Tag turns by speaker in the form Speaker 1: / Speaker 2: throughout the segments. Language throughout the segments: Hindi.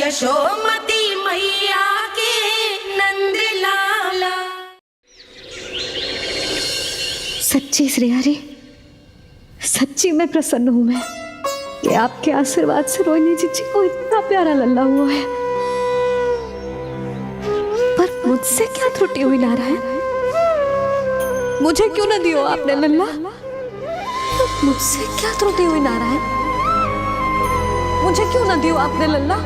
Speaker 1: यशोमती मैया के नंद लाला।
Speaker 2: सच्ची श्रेयारी, सच्ची मैं प्रसन्न हूं मैं कि आपके आशीर्वाद से रोहिणी जीजी को इतना प्यारा लल्ला हुआ है। पर मुझसे क्या त्रुटि हुई नारायण? मुझे क्यों न दियो आपने लल्ला? मुझसे क्या त्रुटि हुई नारायण? मुझे क्यों न दियो आपने लल्ला?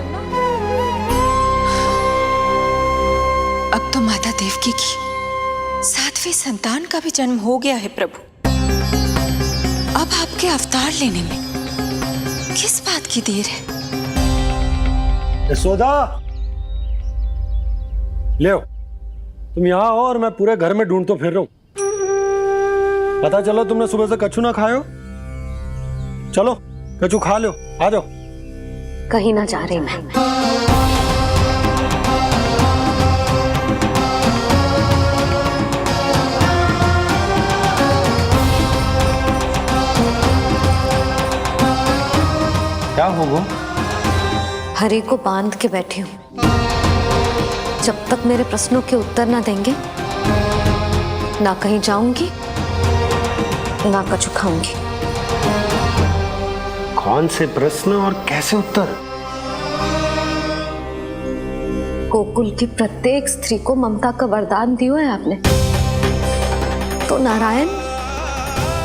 Speaker 3: अब तो माता देवकी की 7वीं संतान का भी जन्म हो गया है प्रभु। अब आपके अवतार लेने में किस बात की देर है?
Speaker 4: यशोदा, ले तुम यहाँ आओ और मैं पूरे घर में ढूंढतो फिर रहा हूं। पता चला तुमने सुबह से कछु ना खाए हो। चलो कछु खा लो, आ जाओ।
Speaker 2: कहीं ना जा रही मैं।
Speaker 4: क्या हो वो?
Speaker 2: हरि को बांध के बैठी हूं। जब तक मेरे प्रश्नों के उत्तर ना देंगे, ना कहीं जाऊंगी, ना कछु खाऊंगी।
Speaker 4: कौन से प्रश्न और कैसे उत्तर?
Speaker 2: गोकुल की प्रत्येक स्त्री को ममता का वरदान दिया है आपने, तो नारायण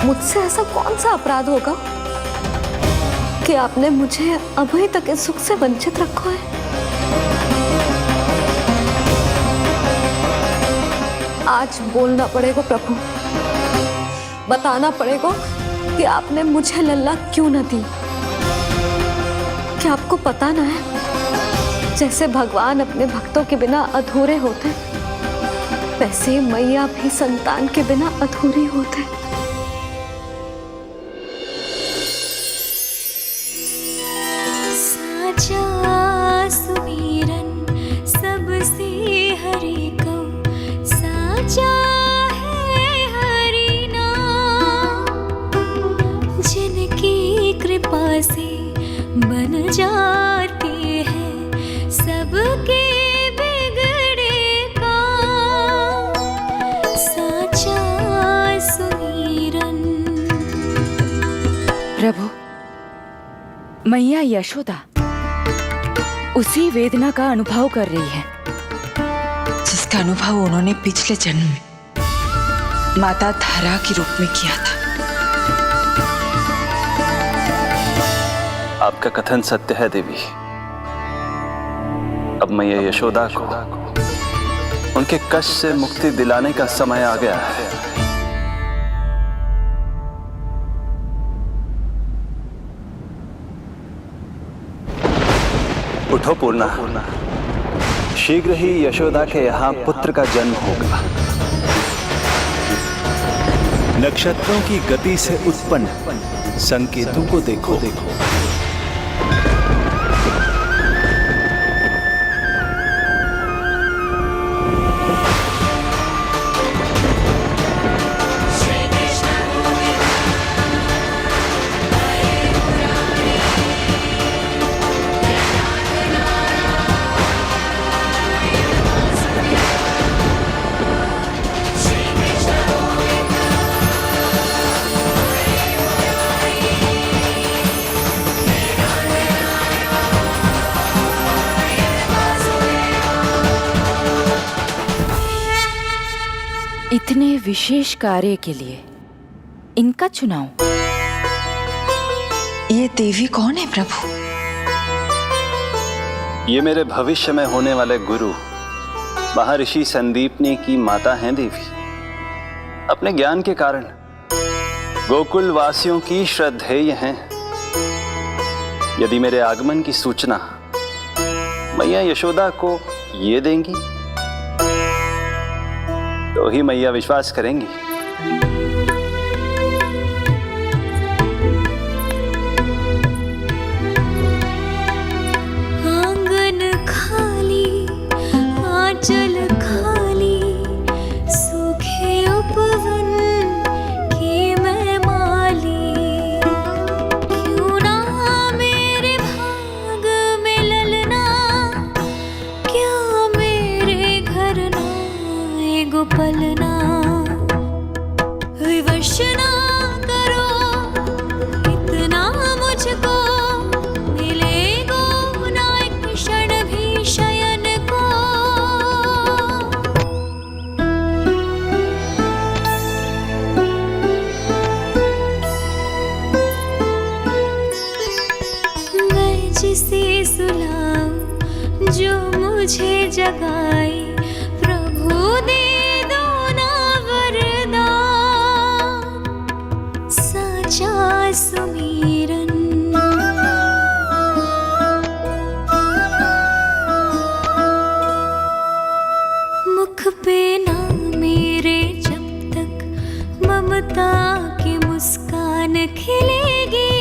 Speaker 2: मुझसे ऐसा कौन सा अपराध होगा कि आपने मुझे अभी तक इस सुख से वंचित रखा है? आज बोलना पड़ेगा प्रभु, बताना पड़ेगा कि आपने मुझे लल्ला क्यों न दी। क्या आपको पता ना है, जैसे भगवान अपने भक्तों के बिना अधूरे होते, वैसे मैया भी संतान के बिना अधूरी होते।
Speaker 1: साचा सुमिरन सबसे हरि को, साचा है हरि नाम, जिनकी कृपा से बन जाते हैं सबके बिगड़े काम। साचा सुमिरन।
Speaker 3: प्रभु, मैया यशोदा उसी वेदना का अनुभव कर रही है जिसका अनुभव उन्होंने पिछले जन्म में माता धारा के रूप में किया था।
Speaker 5: आपका कथन सत्य है देवी। अब मैया यशोदा को उनके कष्ट से मुक्ति दिलाने का समय आ गया है। उठो पूर्णा, शीघ्र ही यशोदा के यहाँ पुत्र का जन्म होगा। नक्षत्रों की गति से उत्पन्न संकेतों को देखो।
Speaker 3: इतने विशेष कार्य के लिए इनका चुनाव। ये देवी कौन है प्रभु?
Speaker 5: ये मेरे भविष्य में होने वाले गुरु महर्षि संदीपनी की माता हैं देवी। अपने ज्ञान के कारण गोकुल वासियों की श्रद्धेय हैं। यदि मेरे आगमन की सूचना मैया यशोदा को ये देंगी तो ही मैया विश्वास करेंगी।
Speaker 1: आंगन खाली, आंचल खाली, सूखे उपवन की मैं माली। क्यों ना मेरे भाग में ललना मुझे जगाए, प्रभु दे दो ना वरदान, साचा सुमीरन। मुख पे ना मेरे जब तक ममता की मुस्कान खिलेगी,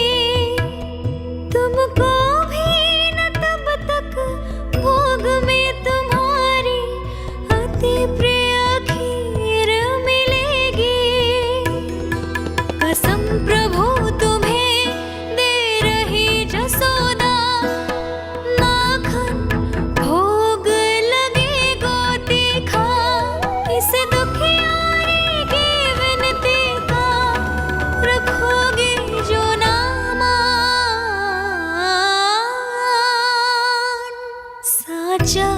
Speaker 1: तुमको भी न तब तक भोग में तुम्हारी अति प्रिय खीर मिलेगी। कसम प्रभु तुम्हें दे रही जसोदा, माखन भोग लगेगा तीखा, इस दुखियारी की विनती का रखोगे जो नामान, साचा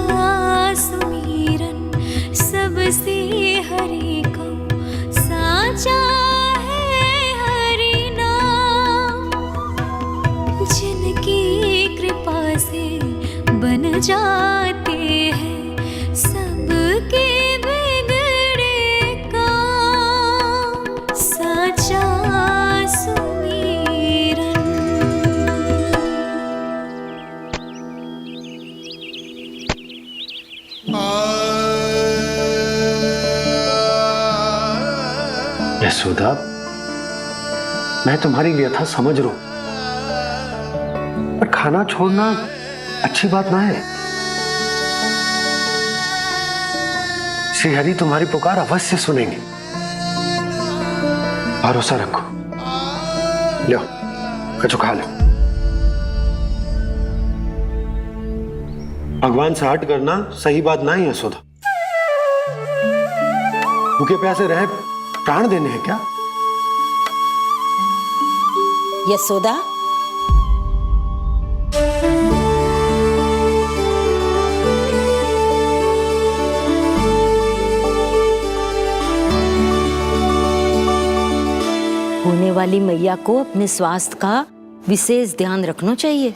Speaker 1: सुमीरन सबसे हरि को, साचा है हरि नाम, जिनकी कृपा से बन जाते हैं सबके बिगड़े काम, साचा सुमीरन।
Speaker 4: यशोदा, मैं तुम्हारी व्यथा समझ रहा हूं, पर खाना छोड़ना अच्छी बात ना है। श्री हरि तुम्हारी पुकार अवश्य सुनेंगे, भरोसा रखो। लो, कछु खा लो। भगवान से हट करना सही बात नहीं है यशोदा। भूखे प्यासे रहे प्राण देने हैं क्या?
Speaker 6: यशोदा, होने वाली मैया को अपने स्वास्थ्य का विशेष ध्यान रखना चाहिए।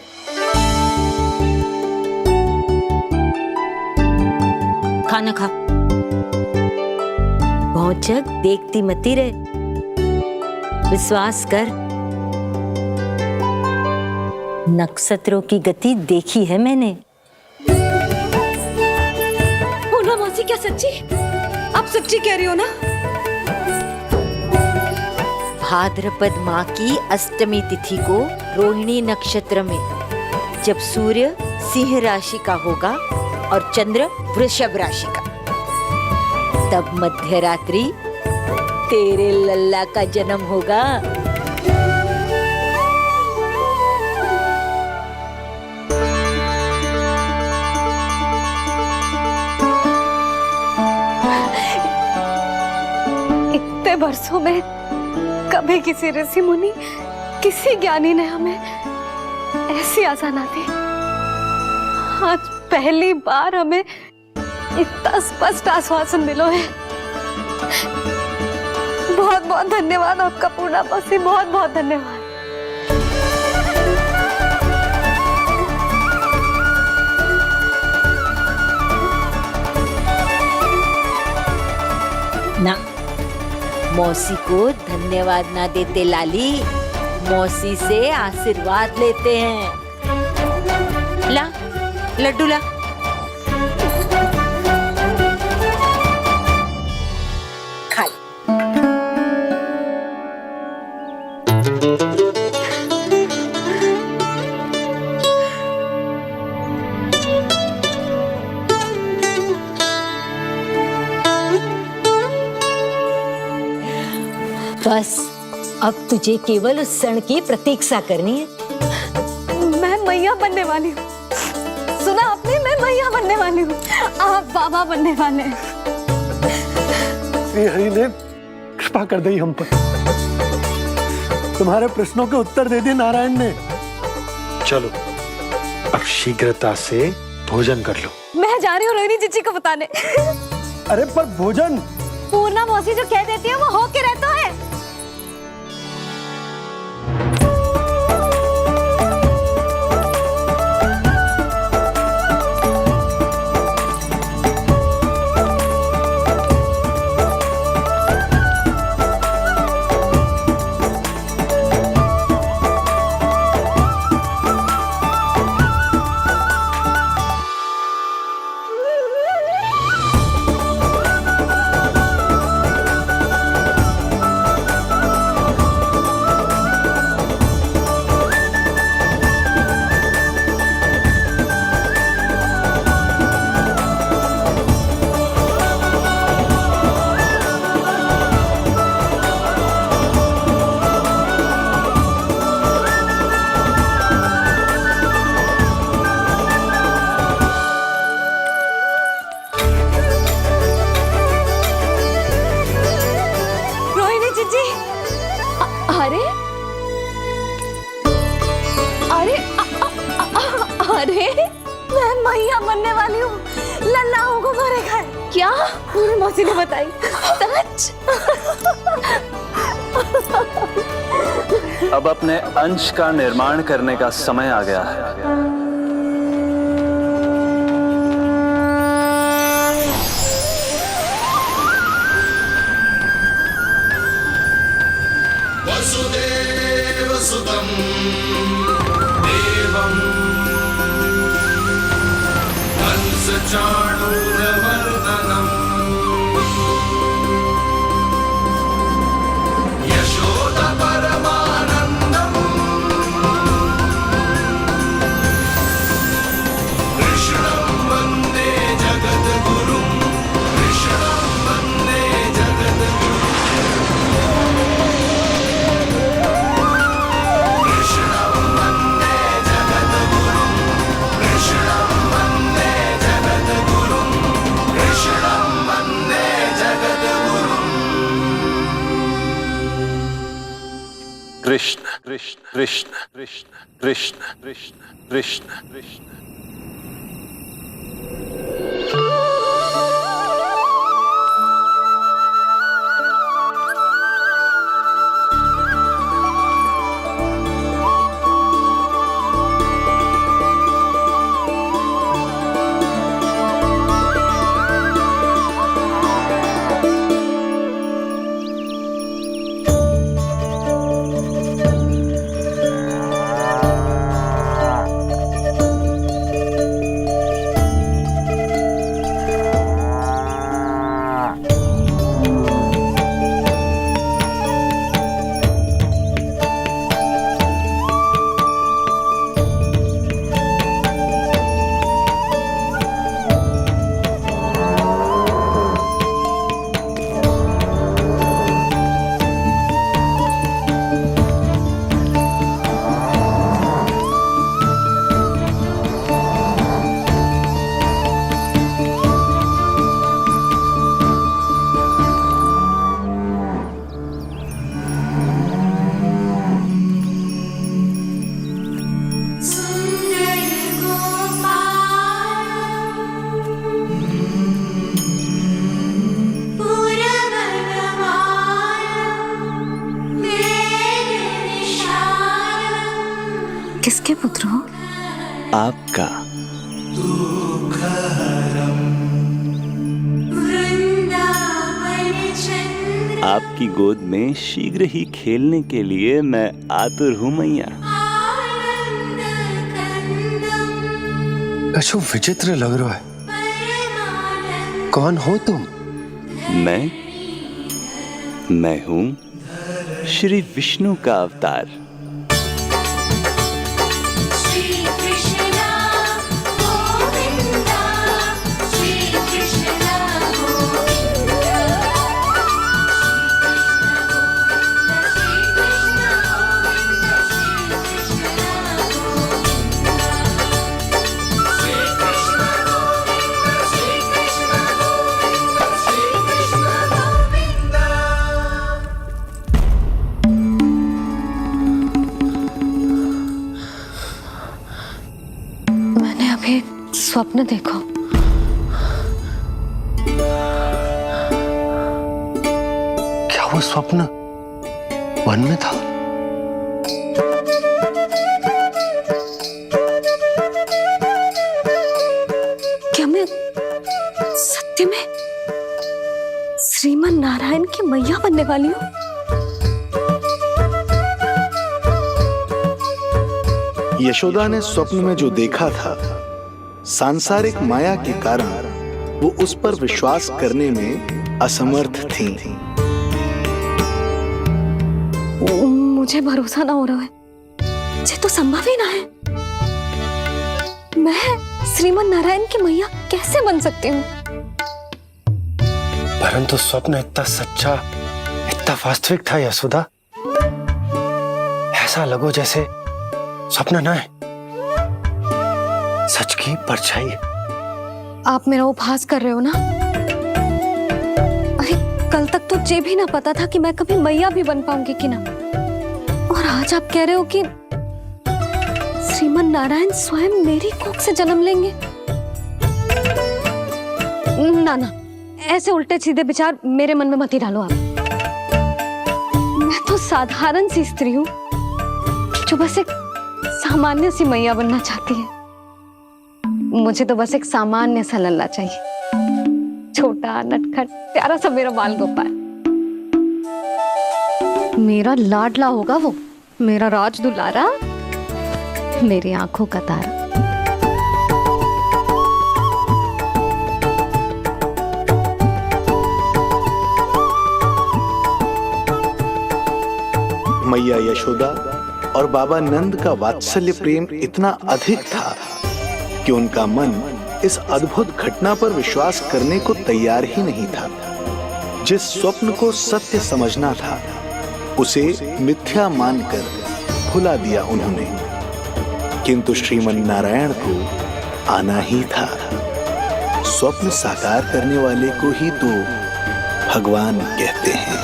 Speaker 6: खाना खा, भौचक देखती मती रहे, विश्वास कर। नक्षत्रों की गति देखी है मैंने।
Speaker 2: पूर्णा मौसी, क्या सच्ची? आप सच्ची कह रही हो ना?
Speaker 6: भाद्रपद माह की अष्टमी तिथि को रोहिणी नक्षत्र में जब सूर्य सिंह राशि का होगा और चंद्र वृषभ राशि का, तब मध्य रात्रि तेरे लल्ला का जन्म होगा।
Speaker 2: इतने वर्षों में कभी किसी ऋषि मुनि, किसी ज्ञानी ने हमें ऐसी आशा ना दी। आज पहली बार हमें इतना स्पष्ट आश्वासन मिलो है। बहुत बहुत धन्यवाद आपका पूर्णा मौसी, बहुत बहुत धन्यवाद।
Speaker 6: ना, मौसी को धन्यवाद ना देते लाली, मौसी से आशीर्वाद लेते हैं। ला, लड्डू ला। खा ले। बस अब तुझे केवल उस क्षण की प्रतीक्षा करनी है।
Speaker 2: मैं मैया बनने वाली हूँ। सुना आपने? मैं मैया बनने वाली हूँ, आप बाबा बनने वाले हैं।
Speaker 4: श्री हरि ने कृपा कर दी हम पर, तुम्हारे प्रश्नों के उत्तर दे दिए नारायण ने। चलो अब शीघ्रता से भोजन कर लो।
Speaker 2: मैं जा रही हूँ रोहिणी जीजी को बताने।
Speaker 4: अरे पर भोजन
Speaker 2: पूर्णा मौसी जो कह देती है वो हो के रहता है। मैया बनने वाली हूँ, लल्ला को मारेगा। क्या? पूरी मौसी ने बताई। सच?
Speaker 5: अब अपने अंश का निर्माण करने का समय आ गया है।
Speaker 7: वसुदेव सुतं देवं कंसचाणूरमर्दनम् यशोदा परमानन्दम् कृष्णं वन्दे जगद्गुरुं कृष्णं वन्दे जगद्गुरुं
Speaker 5: कृष्ण कृष्ण कृष्ण कृष्ण कृष्ण कृष्ण कृष्ण कृष्ण।
Speaker 2: किसके पुत्र हो?
Speaker 5: आपका। आपकी गोद में शीघ्र ही खेलने के लिए मैं आतुर हूँ मैया।
Speaker 4: कछु विचित्र लग रहा है। कौन हो तुम?
Speaker 5: मैं हूँ श्री विष्णु का अवतार।
Speaker 2: स्वप्न देखो।
Speaker 4: क्या वो स्वप्न वन में था?
Speaker 2: क्या मैं सत्य में श्रीमन नारायण की मैया बनने वाली हूँ?
Speaker 8: यशोदा ने स्वप्न में जो देखा था, सांसारिक माया के कारण वो उस पर विश्वास करने में असमर्थ थी।
Speaker 2: मुझे भरोसा ना हो रहा है। ये तो संभव ही ना है। मैं श्रीमन नारायण की मैया कैसे बन सकती हूँ?
Speaker 4: परंतु स्वप्न इतना सच्चा, इतना वास्तविक था यशोदा। ऐसा लगो जैसे स्वप्न ना है, सच की परछाई।
Speaker 2: आप मेरा उपहास कर रहे हो ना? अरे कल तक तो ये भी ना पता था कि मैं कभी मैया भी बन पाऊंगी कि ना। और आज आप कह रहे हो कि श्रीमन नारायण स्वयं मेरी कोख से जन्म लेंगे। ना ना, ऐसे उल्टे सीधे विचार मेरे मन में मत ही डालो आप। मैं तो साधारण सी स्त्री हूँ जो बस एक सामान्य सी मैया बनना चाहती है। मुझे तो बस एक सामान्य सा लल्ला चाहिए, छोटा नटखट प्यारा सा मेरा बाल गोपाल। मेरा लाडला होगा वो, मेरा राज दुलारा, मेरी आंखों का तारा।
Speaker 8: मैया यशोदा और बाबा नंद का वात्सल्य प्रेम इतना अधिक था कि उनका मन इस अद्भुत घटना पर विश्वास करने को तैयार ही नहीं था। जिस स्वप्न को सत्य समझना था उसे मिथ्या मानकर भुला दिया उन्होंने, किंतु श्रीमन नारायण को आना ही था। स्वप्न साकार करने वाले को ही तो भगवान कहते हैं।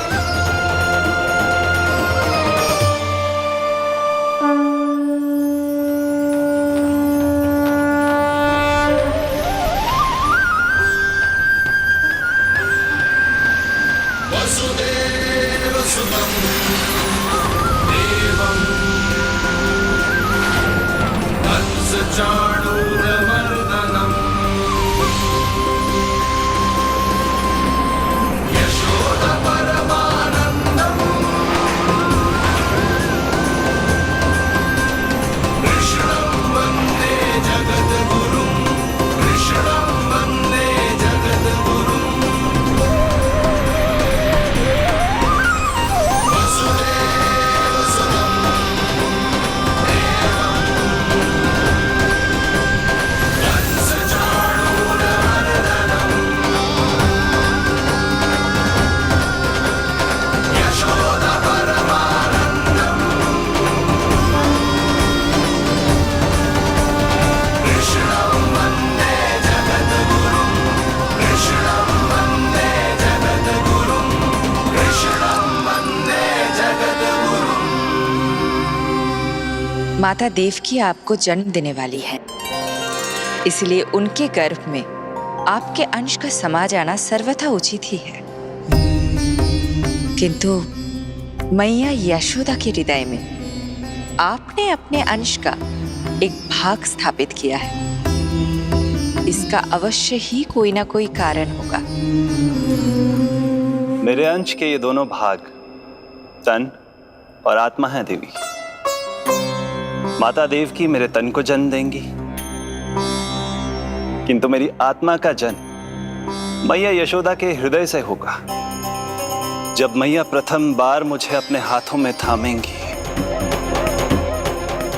Speaker 7: चाणूरमर्दनम् यशोदा परमानन्दम् कृष्णं वन्दे जगद्गुरुं कृष्णं वन्दे जगद्गुरुं वसुदेवसुतं
Speaker 3: माता देवकी आपको जन्म देने वाली है, इसलिए उनके गर्भ में आपके अंश का समा जाना सर्वथा उचित ही है। किंतु मैया यशोदा के हृदय में आपने अपने अंश का एक भाग स्थापित किया है। इसका अवश्य ही कोई ना कोई कारण होगा।
Speaker 5: मेरे अंश के ये दोनों भाग तन और आत्मा है देवी। माता देवकी मेरे तन को जन्म देंगी, किंतु मेरी आत्मा का जन्म मैया यशोदा के हृदय से होगा। जब मैया प्रथम बार मुझे अपने हाथों में थामेंगी,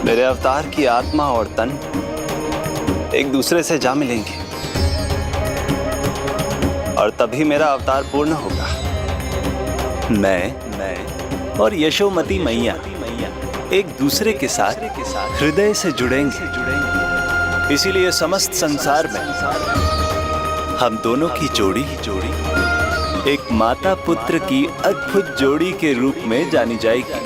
Speaker 5: मेरे अवतार की आत्मा और तन एक दूसरे से जा मिलेंगे और तभी मेरा अवतार पूर्ण होगा। मैं और यशोमती मैया एक दूसरे के साथ हृदय से जुड़ेंगे। इसीलिए समस्त संसार में हम दोनों की जोड़ी एक माता पुत्र की अद्भुत जोड़ी के रूप में जानी जाएगी।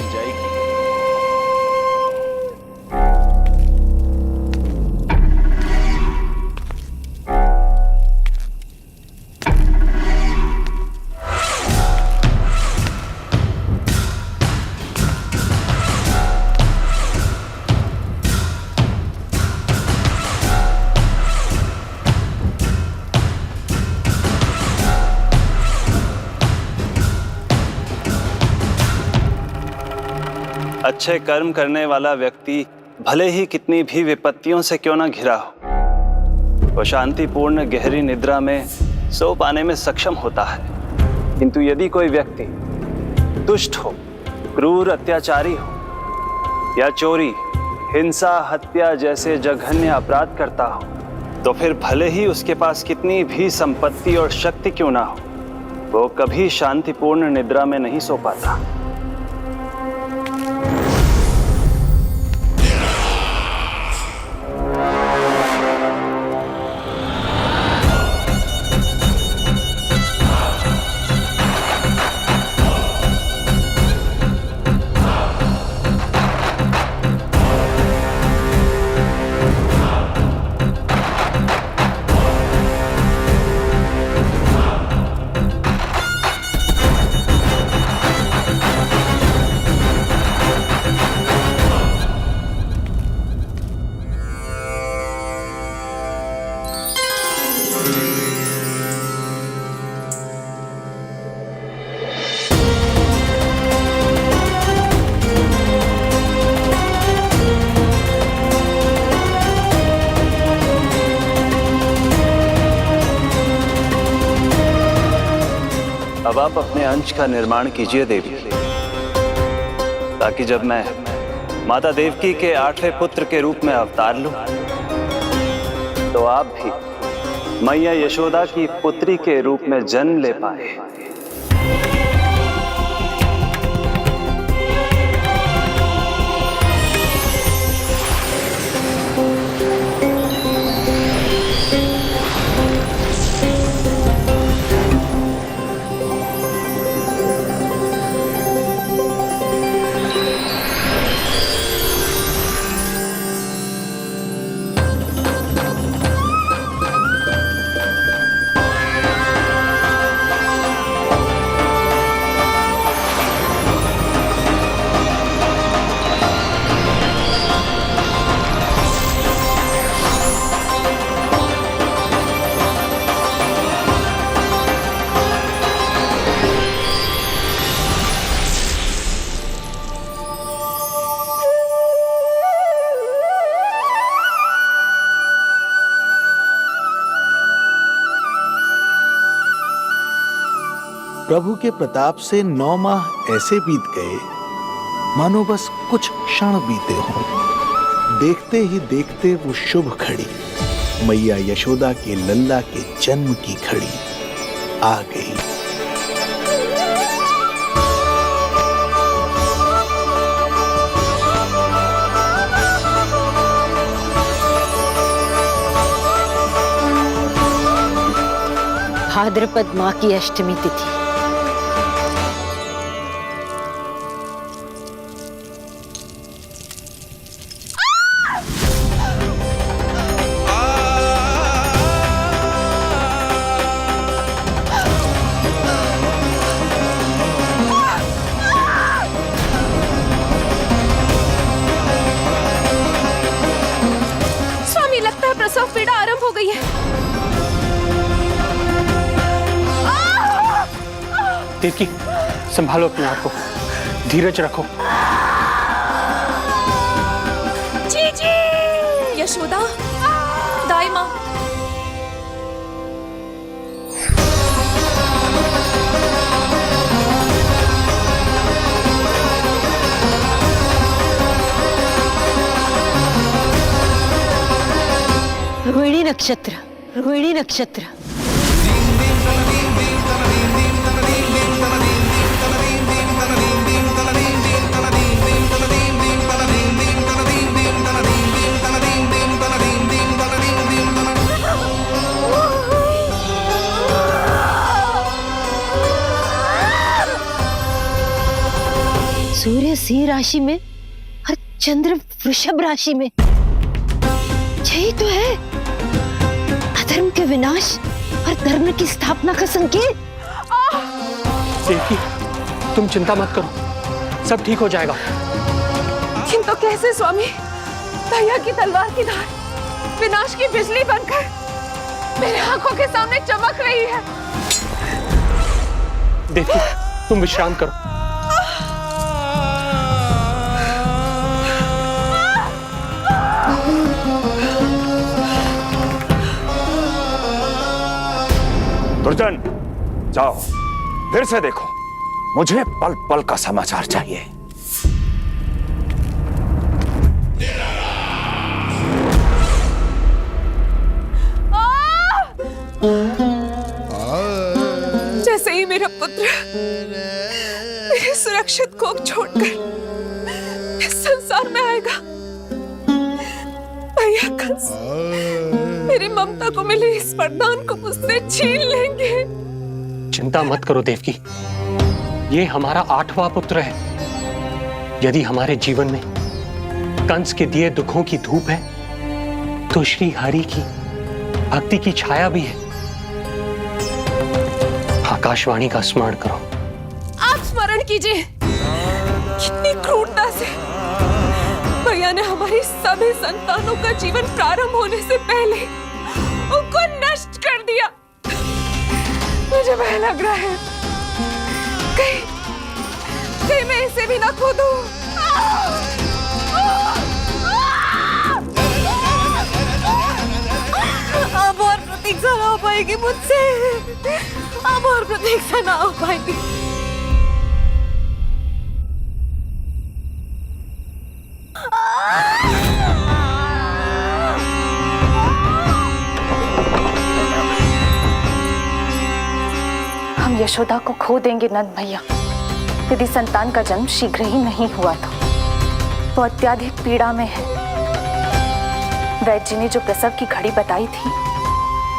Speaker 5: अच्छे कर्म करने वाला व्यक्ति भले ही कितनी भी विपत्तियों से क्यों ना घिरा हो, वो शांतिपूर्ण गहरी निद्रा में सो पाने में सक्षम होता है। किंतु यदि कोई व्यक्ति दुष्ट हो, क्रूर अत्याचारी हो या चोरी, हिंसा, हत्या जैसे जघन्य अपराध करता हो, तो फिर भले ही उसके पास कितनी भी संपत्ति और शक्ति क्यों ना हो, वो कभी शांतिपूर्ण निद्रा में नहीं सो पाता। अब आप अपने अंश का निर्माण कीजिए देवी, ताकि जब मैं माता देवकी के 8वें पुत्र के रूप में अवतार लूं, तो आप भी मैया यशोदा की पुत्री के रूप में जन्म ले पाए।
Speaker 8: प्रभु के प्रताप से 9 माह ऐसे बीत गए मानो बस कुछ क्षण बीते हों। देखते ही देखते वो शुभ घड़ी, मैया यशोदा के लल्ला के जन्म की घड़ी आ गई।
Speaker 6: भाद्रपद माह की अष्टमी तिथि।
Speaker 2: स्वामी, लगता है प्रसव पीड़ा आरंभ हो गई है।
Speaker 4: देवकी, संभालो अपने आप को, धीरज रखो।
Speaker 2: जी जी, यशोदा, दाई माँ।
Speaker 6: रोहिणी नक्षत्र, रोहिणी नक्षत्र। सूर्य सिंह राशि में और चंद्र वृषभ राशि में। यही तो है अधर्म के विनाश और धर्म की स्थापना का संकेत।
Speaker 4: देवकी, तुम चिंता मत करो, सब ठीक हो जाएगा।
Speaker 2: किंतु कैसे स्वामी? दया की तलवार की धार विनाश की बिजली बनकर मेरे आंखों के सामने चमक रही है।
Speaker 4: देवकी, तुम विश्राम करो।
Speaker 9: दुर्जन, जाओ फिर से देखो, मुझे पल पल का समाचार चाहिए।
Speaker 2: जैसे ही मेरा पुत्र मेरे सुरक्षित कोख छोड़कर इस संसार में आएगा, भैया कंस मेरी ममता को मिले इस वरदान को मुझसे छीन लेंगे।
Speaker 4: चिंता मत करो देवकी, ये हमारा 8वां पुत्र है। यदि हमारे जीवन में कंस के दिए दुखों की धूप है, तो श्री हरि की भक्ति की छाया भी है। आकाशवाणी का स्मरण करो।
Speaker 2: आप स्मरण कीजिए। कितनी क्रूरता से भैया ने हमारी सभी संतानों का जीवन प्रारंभ होने से पहले उनको नष्ट कर दिया। मुझे भय लग रहा है, कहीं मैं इसे भी ना खो दूं। अब और प्रतीक्षा ना हो पाएगी मुझसे। अब और प्रतीक्षा ना हो पाएगी।
Speaker 10: हम यशोदा को खो देंगे नंद भैया। यदि संतान का जन्म शीघ्र ही नहीं हुआ तो वो अत्यधिक पीड़ा में है। वैद्य जी ने जो प्रसव की घड़ी बताई थी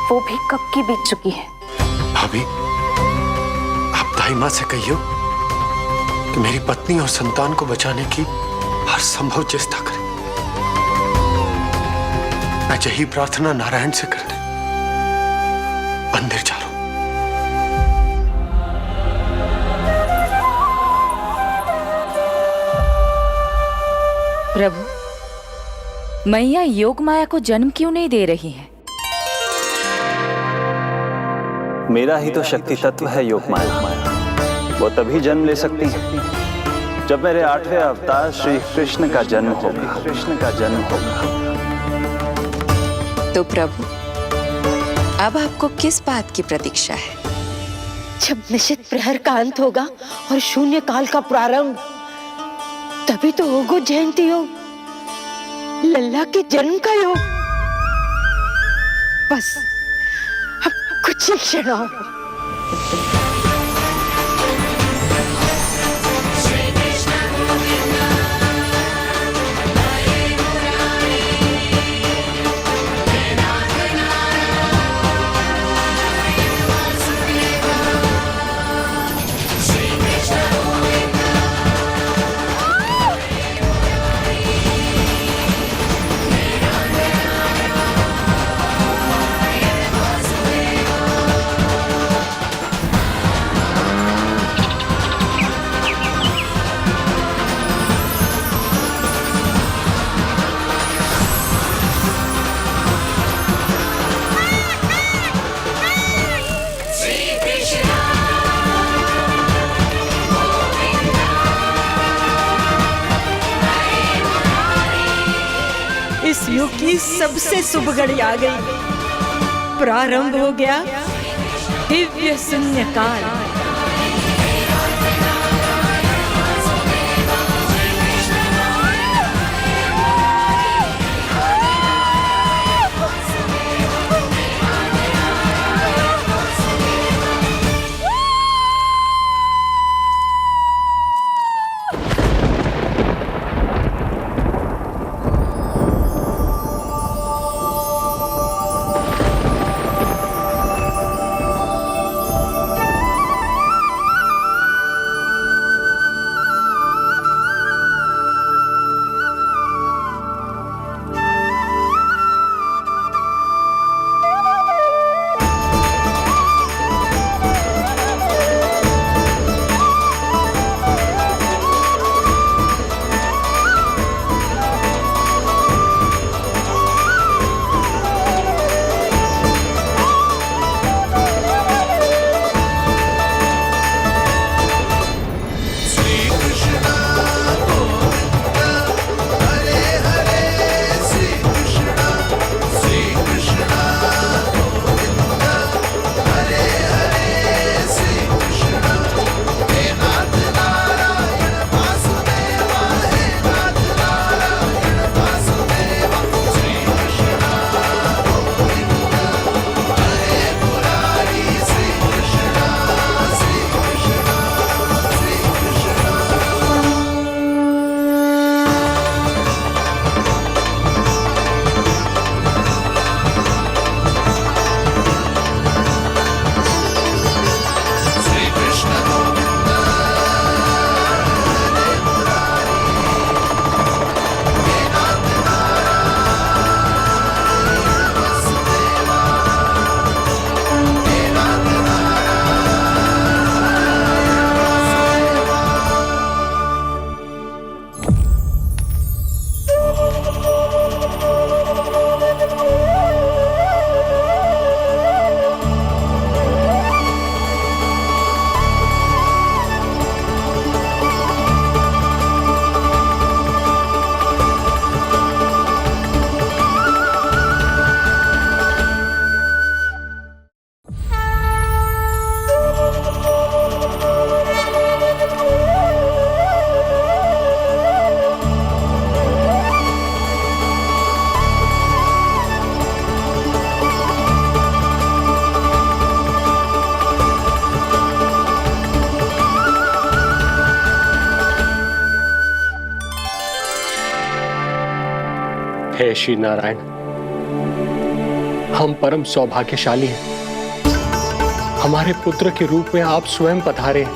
Speaker 10: वो भी कब की बीत चुकी है।
Speaker 4: भाभी, आप दाई माँ से कहियो कि मेरी पत्नी और संतान को बचाने की हर संभव चेष्टा करें। मैं यही प्रार्थना नारायण से करने मंदिर जा रहा हूं।
Speaker 3: प्रभु, मैया योग माया को जन्म क्यों नहीं दे रही है?
Speaker 5: मेरा ही तो शक्ति तत्व है योग माया। वो तभी जन्म ले सकती है जब मेरे 8वें अवतार श्री कृष्ण का जन्म होगा।
Speaker 11: तो प्रभु, अब आपको किस बात की प्रतीक्षा है?
Speaker 6: जब निश्चित प्रहर का अंत होगा और शून्य काल का प्रारंभ, तभी तो होगा जयंती योग, लल्ला के जन्म का योग। बस अब कुछ ही क्षण और।
Speaker 12: इस युग की सबसे शुभ घड़ी आ गई। प्रारंभ हो गया दिव्य शून्य काल।
Speaker 4: हे श्री नारायण, हम परम सौभाग्यशाली हैं। हमारे पुत्र के रूप में आप स्वयं पधारे हैं।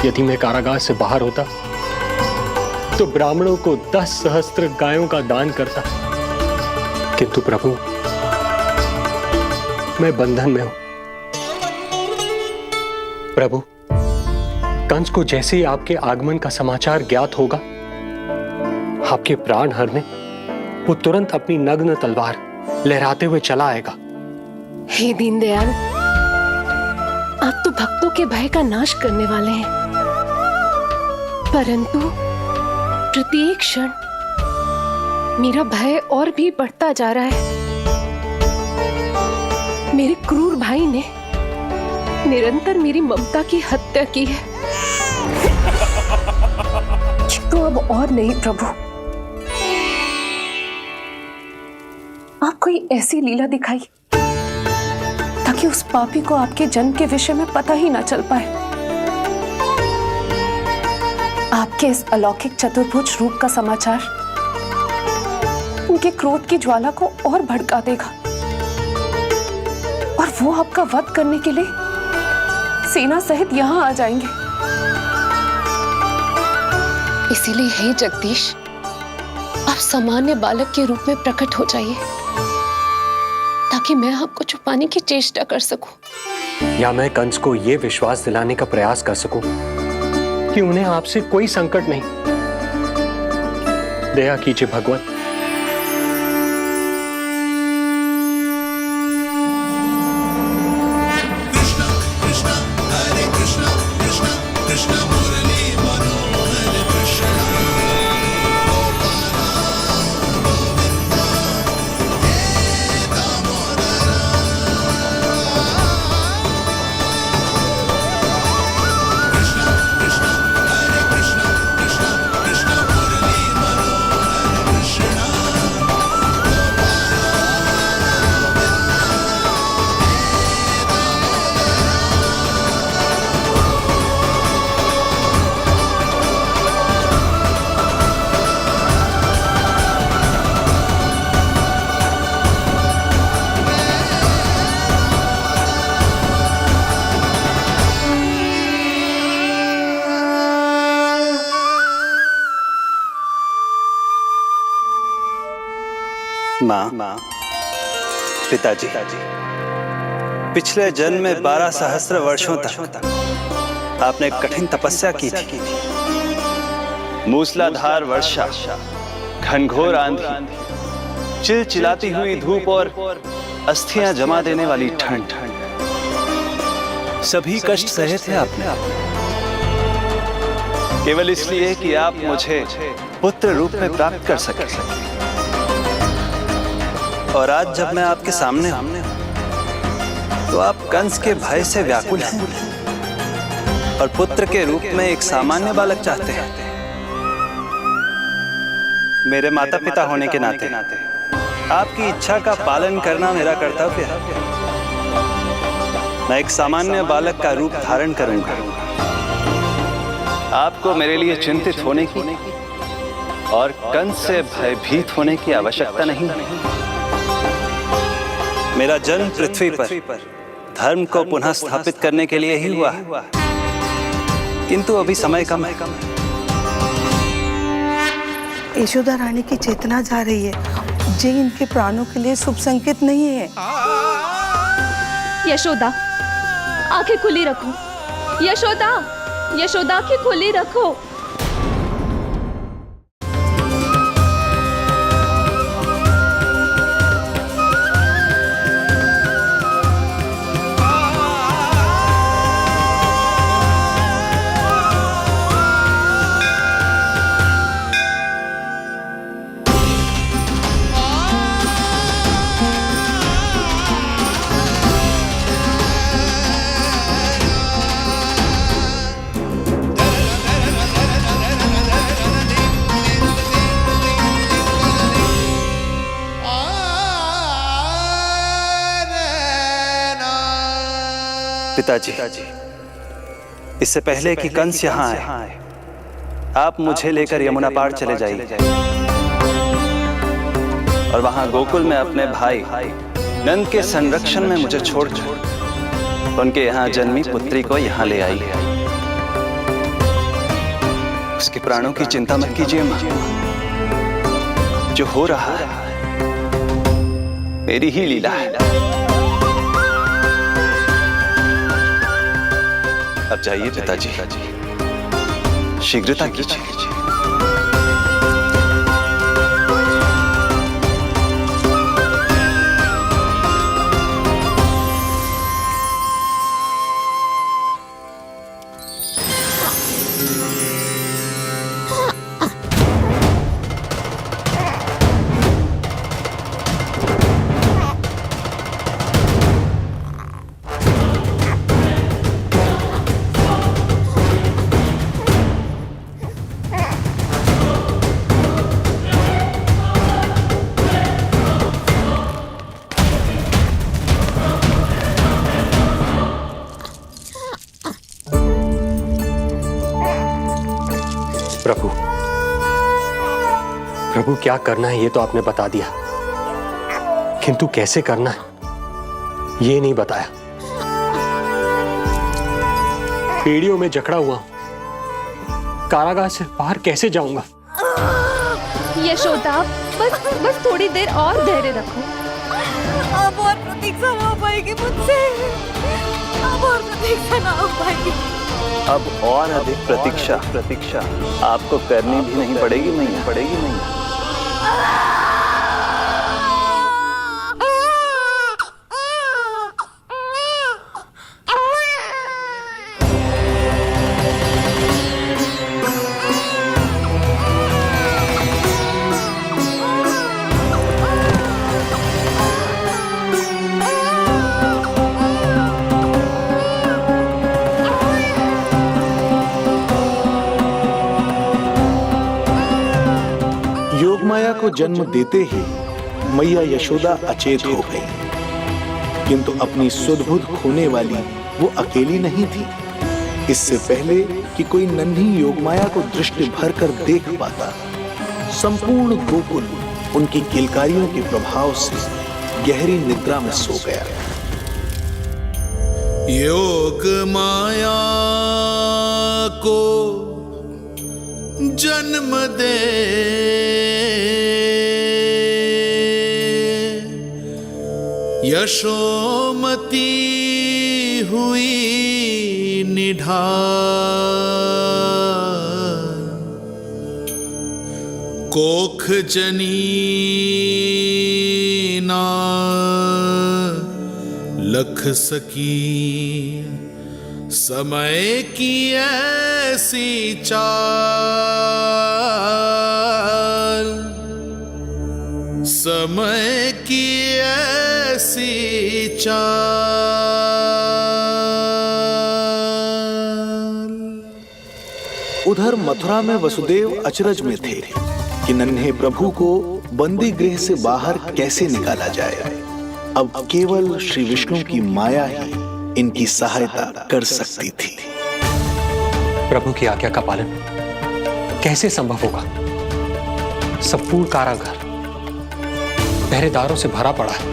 Speaker 4: यदि मैं कारागार से बाहर होता तो ब्राह्मणों को 10 सहस्त्र गायों का दान करता, किंतु प्रभु मैं बंधन में हूं। प्रभु, कंस को जैसे ही आपके आगमन का समाचार ज्ञात होगा, आपके प्राण हरने वो तुरंत अपनी नग्न तलवार लहराते हुए चला आएगा।
Speaker 13: हे दीनदयाल, आप तो भक्तों के भय का नाश करने वाले हैं, परंतु प्रत्येक क्षण मेरा भय और भी बढ़ता जा रहा है। मेरे क्रूर भाई ने निरंतर मेरी ममता की हत्या की है। तो अब और नहीं प्रभु, आप कोई ऐसी लीला दिखाई ताकि उस पापी को आपके जन्म के विषय में पता ही ना चल पाए। आपके इस अलौकिक चतुर्भुज रूप का समाचार उनके क्रोध की ज्वाला को और भड़का देगा और वो आपका वध करने के लिए सेना सहित यहां आ जाएंगे। इसीलिए हे जगदीश, आप सामान्य बालक के रूप में प्रकट हो जाइए ताकि मैं आपको छुपाने की चेष्टा कर सकूं।
Speaker 4: या मैं कंस को यह विश्वास दिलाने का प्रयास कर सकूं कि उन्हें आपसे कोई संकट नहीं। दया कीजिए भगवान।
Speaker 5: माँ, पिताजी, पिछले जन्म में 12 सहस्त्र वर्षों तक आपने कठिन तपस्या की थी। मूसलाधार वर्षा, घनघोर आंधी, चिलचिलाती हुई धूप और अस्थियां जमा देने वाली ठंड, सभी कष्ट सहे थे आपने, केवल इसलिए कि आप मुझे पुत्र रूप में प्राप्त कर सके। और आज जब मैं आपके सामने हूं तो आप कंस के भय से व्याकुल हैं और पुत्र के रूप में एक सामान्य बालक चाहते हैं। मेरे माता पिता होने के नाते आपकी इच्छा का पालन करना मेरा कर्तव्य है। मैं एक सामान्य बालक का रूप धारण करूंगा। आपको मेरे लिए चिंतित होने की और कंस से भयभीत होने की आवश्यकता नहीं। मेरा जन्म पृथ्वी पर धर्म को पुनः स्थापित करने के लिए ही हुआ है, किंतु अभी समय कम है।
Speaker 14: यशोदा रानी की चेतना जा रही है, ये इनके प्राणों के लिए शुभ संकेत नहीं है।
Speaker 13: यशोदा, आंखें खुली रखो। यशोदा, यशोदा आंखें खुली रखो।
Speaker 5: पिताजी, इससे पहले कि कंस यहाँ आए, आप मुझे लेकर यमुना पार चले जाइए। और वहां गोकुल में अपने भाई नंद के संरक्षण में मुझे छोड़कर उनके यहाँ जन्मी पुत्री को यहाँ ले आई। उसके प्राणों की चिंता मत कीजिए मां, जो हो रहा है मेरी ही लीला है। अब जाइए पिताजी, शीघ्रता कीजिए।
Speaker 4: प्रभु, प्रभु क्या करना है ये तो आपने बता दिया, किंतु कैसे करना है ये नहीं बताया। पीढ़ियों में जकड़ा हुआ हूं, कारागार से बाहर कैसे जाऊंगा?
Speaker 13: यशोदा, बस थोड़ी देर और धैर्य रखो।
Speaker 2: अब और प्रतीक्षा ना हो पाएगी मुझसे, अब और प्रतीक्षा ना हो पाएगी।
Speaker 5: अब और अधिक प्रतीक्षा आपको करनी भी नहीं पड़ेगी मैया।
Speaker 8: योगमाया को जन्म देते ही मैया यशोदा अचेत हो गई, किंतु अपनी सुध-बुध खोने वाली वो अकेली नहीं थी। इससे पहले कि कोई नन्ही योगमाया को दृष्टि भर कर देख पाता, संपूर्ण गोकुल उनकी किलकारियों के प्रभाव से गहरी निद्रा में सो गया।
Speaker 7: योग माया को जन्म दे यशोमती हुई निढाल, कोख जनी ना लख सकी, समय की ऐसी चाल, समय की ऐसी चाल।
Speaker 8: उधर मथुरा में वसुदेव अचरज में थे कि नन्हे प्रभु को बंदी गृह से बाहर कैसे निकाला जाए। अब केवल श्री विष्णु की माया ही इनकी सहायता कर सकती थी।
Speaker 4: प्रभु की आज्ञा का पालन कैसे संभव होगा? संपूर्ण कारागार पहरेदारों से भरा पड़ा है।